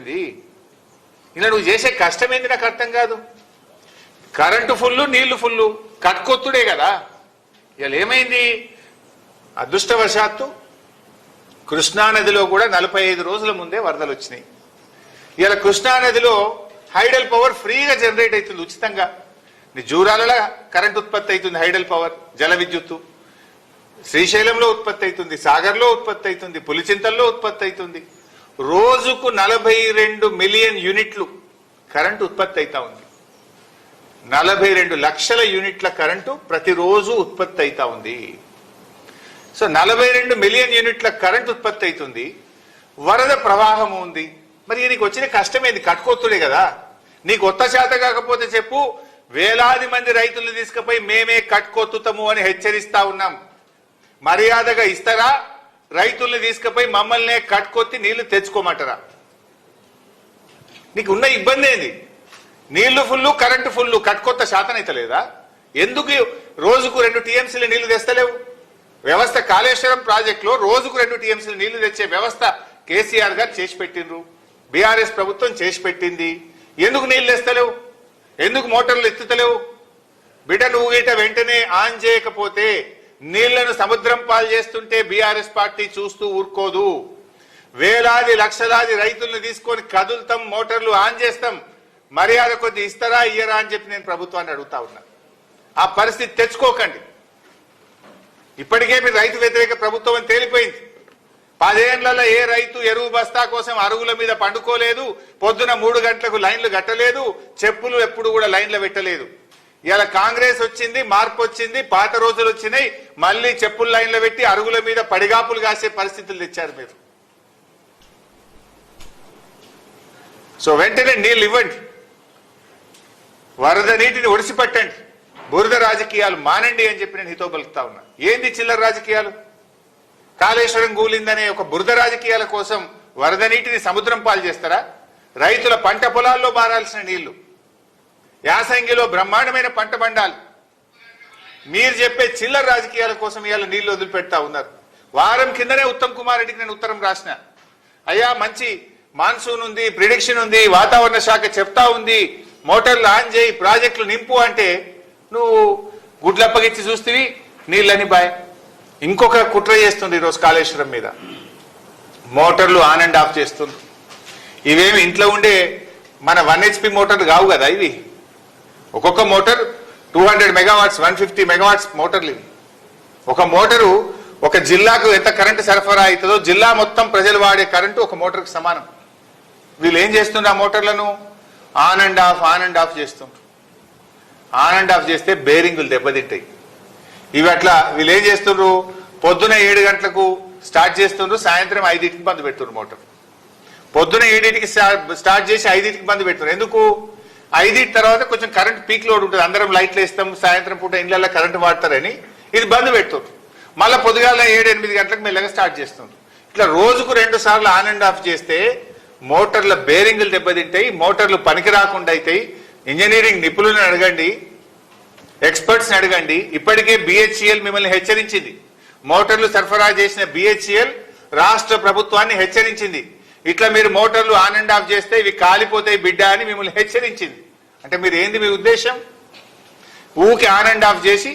ఏంది? ఇలా నువ్వు చేసే కష్టం ఏంది నాకు అర్థం కాదు. కరెంటు ఫుల్లు, నీళ్లు ఫుల్లు, కట్కొత్తుడే కదా. ఇలా ఏమైంది? అదృష్టవశాత్తు కృష్ణానదిలో కూడా 45 రోజుల ముందే వరదలు వచ్చినాయి. ఇలా కృష్ణానదిలో హైడల్ పవర్ ఫ్రీగా జనరేట్ అవుతుంది ఉచితంగా. జూరాలలో కరెంట్ ఉత్పత్తి అవుతుంది, హైడల్ పవర్ జల విద్యుత్తు. శ్రీశైలంలో ఉత్పత్తి అవుతుంది, సాగర్లో ఉత్పత్తి అవుతుంది, పులిచింతల్లో ఉత్పత్తి అవుతుంది. రోజుకు 42 మిలియన్ యూనిట్లు కరెంటు ఉత్పత్తి అవుతా ఉంది. 42 లక్షల యూనిట్ల కరెంటు ప్రతిరోజు ఉత్పత్తి అవుతా ఉంది. సో 42 మిలియన్ యూనిట్ల కరెంటు ఉత్పత్తి అవుతుంది, వరద ప్రవాహం ఉంది. మరి నీకు వచ్చిన కష్టమేంది? కట్టుకొత్తుడే కదా. నీకు కొత్త శాత కాకపోతే చెప్పు, వేలాది మంది రైతులు తీసుకుపోయి మేమే కట్టుకొత్తుతాము అని హెచ్చరిస్తా ఉన్నాం. మర్యాదగా ఇస్తారా? రైతుల్ని తీసుకుపోయి మమ్మల్నే కట్టుకొత్తి నీళ్లు తెచ్చుకోమంటారా? నీకు ఉన్న ఇబ్బంది ఏంది? నీళ్లు ఫుల్లు, కరెంటు ఫుల్లు, కట్టుకొత్త శాతం అయితే లేదా? ఎందుకు రోజుకు 2 టీఎంసీల నీళ్లు తెస్తలేవు? వ్యవస్థ కాళేశ్వరం ప్రాజెక్టులో రోజుకు 2 టీఎంసీల నీళ్లు తెచ్చే వ్యవస్థ కేసీఆర్ గారు చేసి పెట్టిండ్రు, బీఆర్ఎస్ ప్రభుత్వం చేసి పెట్టింది. ఎందుకు నీళ్లు తెస్తలేవు? ఎందుకు మోటార్లు ఎత్తుతలేవు? బిడ్డ నువ్వు గిట వెంటనే ఆన్ చేయకపోతే నీళ్లను సముద్రం పాలు చేస్తుంటే బీఆర్ఎస్ పార్టీ చూస్తూ ఊరుకోదు. వేలాది లక్షలాది రైతులను తీసుకొని కదులుతాం, మోటార్లు ఆన్ చేస్తాం. మర్యాద కొద్ది ఇస్తారా ఇయ్యరా అని చెప్పి నేను ప్రభుత్వాన్ని అడుగుతా ఉన్నా. ఆ పరిస్థితి తెచ్చుకోకండి. ఇప్పటికే మీరు రైతు వ్యతిరేక ప్రభుత్వం అని తేలిపోయింది. 10 ఏళ్లలో ఏ రైతు ఎరువు బస్తా కోసం అరుగుల మీద పండుకోలేదు, పొద్దున 3 గంటలకు లైన్లు కట్టలేదు, చెప్పులు ఎప్పుడు కూడా లైన్లు పెట్టలేదు. ఇలా కాంగ్రెస్ వచ్చింది, మార్పు వచ్చింది, పాత రోజులు వచ్చినాయి, మళ్ళీ చెప్పులు లైన్లు పెట్టి అరుగుల మీద పడిగాపులు కాసే పరిస్థితులు తెచ్చారు మీరు. సో వెంటనే నీళ్ళు ఇవ్వండి, వరద నీటిని ఒడిసిపట్టండి, బురద రాజకీయాలు మానండి అని చెప్పి నేను హితో పలుకుతా ఉన్నా. ఏంది చిల్లర రాజకీయాలు? కాళేశ్వరం కూలిందనే ఒక బురద రాజకీయాల కోసం వరద నీటిని సముద్రం పాలు చేస్తారా? రైతుల పంట పొలాల్లో బారాల్సిన నీళ్లు, యాసంగిలో బ్రహ్మాండమైన పంట బండాలు, మీరు చెప్పే చిల్లర రాజకీయాల కోసం ఇవాళ నీళ్లు వదిలిపెడతా ఉన్నారు. వారం కిందనే ఉత్తమ్ కుమార్ రెడ్డికి నేను ఉత్తరం రాసిన, అయ్యా మంచి మాన్సూన్ ఉంది, ప్రిడిక్షన్ ఉంది, వాతావరణ శాఖ చెప్తా ఉంది, మోటార్లు ఆన్ చేయి, ప్రాజెక్టులు నింపు అంటే నువ్వు గుడ్లప్పగిచ్చి చూస్తేవి నీళ్ళని బాయ్. ఇంకొక కుట్ర చేస్తుంది ఈరోజు కాళేశ్వరం మీద, మోటార్లు ఆన్ అండ్ ఆఫ్ చేస్తుంది. ఇవేమి ఇంట్లో ఉండే మన 1 HP మోటార్లు కావు కదా ఇవి. ఒక్కొక్క మోటార్ 200 మెగావాట్స్, 150 మెగావాట్స్ మోటార్లు ఇవి. ఒక మోటారు ఒక జిల్లాకు ఎంత కరెంటు సరఫరా అవుతుందో జిల్లా మొత్తం ప్రజలు వాడే కరెంటు ఒక మోటార్కి సమానం. వీళ్ళు ఏం చేస్తుండ్రు? ఆ మోటార్లను ఆన్ అండ్ ఆఫ్ చేస్తుండ్రు. ఆన్ అండ్ ఆఫ్ చేస్తే బేరింగులు దెబ్బతింటాయి. ఇవి అట్లా వీళ్ళు ఏం చేస్తుండ్రు? పొద్దున 7 గంటలకు స్టార్ట్ చేస్తుండ్రు, సాయంత్రం 5కి బంద్ పెడుతుండ్రు మోటార్. పొద్దున 7కి స్టార్ట్ చేసి 5కి బంద్ పెడుతున్నారు. ఎందుకు? 5 తర్వాత కొంచెం కరెంట్ పీక్ లోడ్ ఉంటుంది, అందరం లైట్లు వేస్తాం, సాయంత్రం పూట ఇళ్లలో కరెంట్ వాడతారని ఇది బంద్ పెడుతుండ్రు. మళ్ళీ పొద్దుగాల 7-8 గంటలకు మెల్లగా స్టార్ట్ చేస్తుండ్రు. ఇట్లా రోజుకు 2 సార్లు ఆన్ అండ్ ఆఫ్ చేస్తే మోటార్ల బేరింగులు దెబ్బతింటాయి, మోటార్లు పనికి రాకుండా అవుతాయి. ఇంజనీరింగ్ నిపుణులను అడగండి, ఎక్స్పర్ట్స్ని అడగండి. ఇప్పటికే BHEL మిమ్మల్ని హెచ్చరించింది, మోటార్లు సరఫరా చేసిన BHEL రాష్ట్ర ప్రభుత్వాన్ని హెచ్చరించింది. ఇట్లా మీరు మోటార్లు ఆన్ అండ్ ఆఫ్ చేస్తే ఇవి కాలిపోతాయి బిడ్డ అని మిమ్మల్ని హెచ్చరించింది. అంటే మీరు ఏంది మీ ఉద్దేశం? ఊకి ఆన్ అండ్ ఆఫ్ చేసి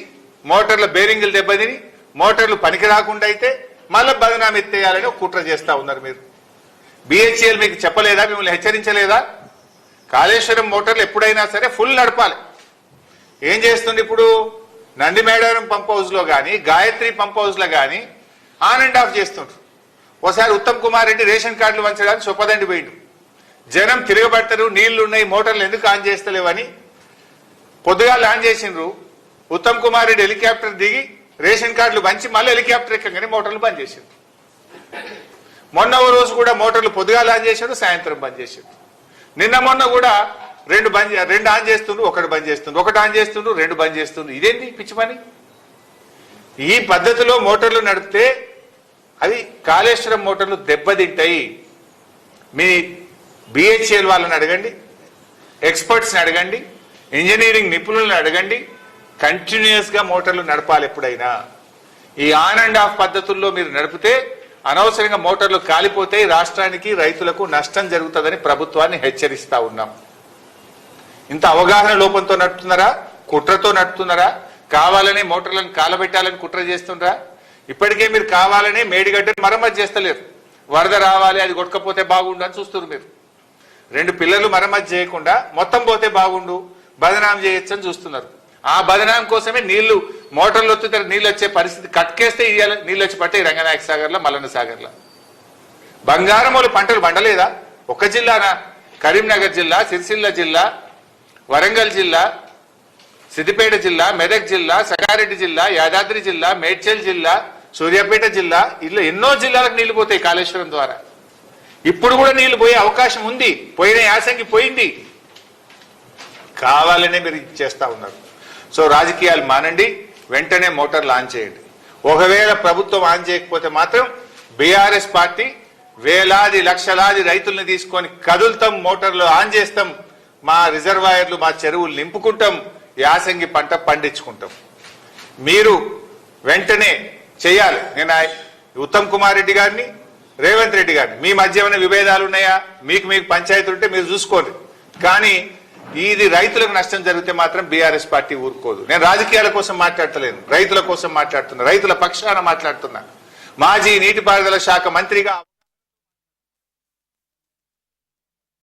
మోటార్ల బేరింగులు దెబ్బతిని మోటార్లు పనికి రాకుండా అయితే మళ్ళీ బదనాం ఎత్తేయాలని ఒక కుట్ర చేస్తా ఉన్నారు మీరు. BHEL మీకు చెప్పలేదా? మిమ్మల్ని హెచ్చరించలేదా? కాళేశ్వరం మోటార్లు ఎప్పుడైనా సరే ఫుల్ నడపాలి. ఏం చేస్తుంది ఇప్పుడు? నందిమేడారం పంప్ హౌస్లో కానీ, గాయత్రి పంప్ హౌస్లో కానీ ఆన్ అండ్ ఆఫ్ చేస్తుండ్రు. ఓసారి ఉత్తమ్ కుమార్ రెడ్డి రేషన్ కార్డులు వంచడానికి చొప్పదండి పోయిండు. జనం తిరగబడతారు, నీళ్లు ఉన్నాయి, మోటార్లు ఎందుకు ఆన్ చేస్తలేవని పొద్దుగాలు ఆన్ చేసిండ్రు. ఉత్తమ్ కుమార్ రెడ్డి హెలికాప్టర్ దిగి రేషన్ కార్డులు పంచి మళ్ళీ హెలికాప్టర్ ఎక్కగానే మోటార్లు బంద్ చేసిండ్రు. మొన్న ఓ రోజు కూడా మోటార్లు పొద్దుగాలు ఆన్ చేశారు, సాయంత్రం బంద్ చేశారు. నిన్న మొన్న కూడా 2 ఆన్ చేస్తుండ్రు, 1 బంద్ చేస్తుండ్రు, 1 ఆన్ చేస్తుండ్రు, 2 బంద్ చేస్తుండ్రు. ఇదేంటి పిచ్చి పని? ఈ పద్ధతిలో మోటార్లు నడిపితే అవి కాళేశ్వరం మోటార్లు దెబ్బతింటాయి. మీ BHEL వాళ్ళని అడగండి, ఎక్స్పర్ట్స్ని అడగండి, ఇంజనీరింగ్ నిపుణులను అడగండి. కంటిన్యూస్గా మోటార్లు నడపాలి ఎప్పుడైనా. ఈ ఆన్ అండ్ ఆఫ్ పద్ధతుల్లో మీరు నడిపితే అనవసరంగా మోటార్లు కాలిపోతే రాష్ట్రానికి రైతులకు నష్టం జరుగుతుందని ప్రభుత్వాన్ని హెచ్చరిస్తా ఉన్నాం. ఇంత అవగాహన లోపంతో నడుపుతున్నారా, కుట్రతో నడుపుతున్నారా, కావాలనే మోటార్లను కాలబెట్టాలని కుట్ర చేస్తున్నారా? ఇప్పటికే మీరు కావాలనే మేడిగడ్డని మరమ్మతు చేస్తలేరు. వరద రావాలి, అది కొట్టకపోతే బాగుండు అని చూస్తున్నారు. మీరు 2 పిల్లలు మరమ్మతు చేయకుండా మొత్తం పోతే బాగుండు, బదనాం చేయొచ్చు అని చూస్తున్నారు. ఆ బదనాం కోసమే నీళ్లు మోటార్లు వస్తే నీళ్ళు వచ్చే పరిస్థితి కట్కేస్తే ఇయ్యాలి, నీళ్ళు వచ్చి పట్టే రంగనాయక సాగర్లో, మల్లన్న సాగర్లో. బంగారం వాళ్ళు పంటలు పండలేదా? ఒక జిల్లానా? కరీంనగర్ జిల్లా, సిరిసిల్ల జిల్లా, వరంగల్ జిల్లా, సిద్దిపేట జిల్లా, మెదక్ జిల్లా, సంగారెడ్డి జిల్లా, యాదాద్రి జిల్లా, మేడ్చల్ జిల్లా, సూర్యాపేట జిల్లా, ఇలా ఎన్నో జిల్లాలకు నీళ్లు పోతాయి కాళేశ్వరం ద్వారా. ఇప్పుడు కూడా నీళ్లు పోయే అవకాశం ఉంది. పోయిన యాసంగి పోయింది. కావాలనే మీరు చేస్తా ఉన్నారు. సో రాజకీయాలు మానండి, వెంటనే మోటార్లు ఆన్ చేయండి. ఒకవేళ ప్రభుత్వం ఆన్ చేయకపోతే మాత్రం బీఆర్ఎస్ పార్టీ వేలాది లక్షలాది రైతుల్ని తీసుకొని కదులుతాం, మోటార్లు ఆన్ చేస్తాం, మా రిజర్వాయర్లు, మా చెరువులు నింపుకుంటాం, యాసంగి పంట పండించుకుంటాం. మీరు వెంటనే చేయాలి. నేను ఉత్తమ్ కుమార్ రెడ్డి గారిని, రేవంత్ రెడ్డి గారిని, మీ మధ్య ఏమైనా విభేదాలు ఉన్నాయా, మీకు పంచాయతీ ఉంటే మీరు చూసుకోండి. కానీ ఇది రైతులకు నష్టం జరిగితే మాత్రం బీఆర్ఎస్ పార్టీ ఊరుకోదు. నేను రాజకీయాల కోసం మాట్లాడతలేను, రైతుల కోసం మాట్లాడుతున్నా, రైతుల పక్షాన మాట్లాడుతున్నా. మాజీ నీటిపారుదల శాఖ మంత్రిగా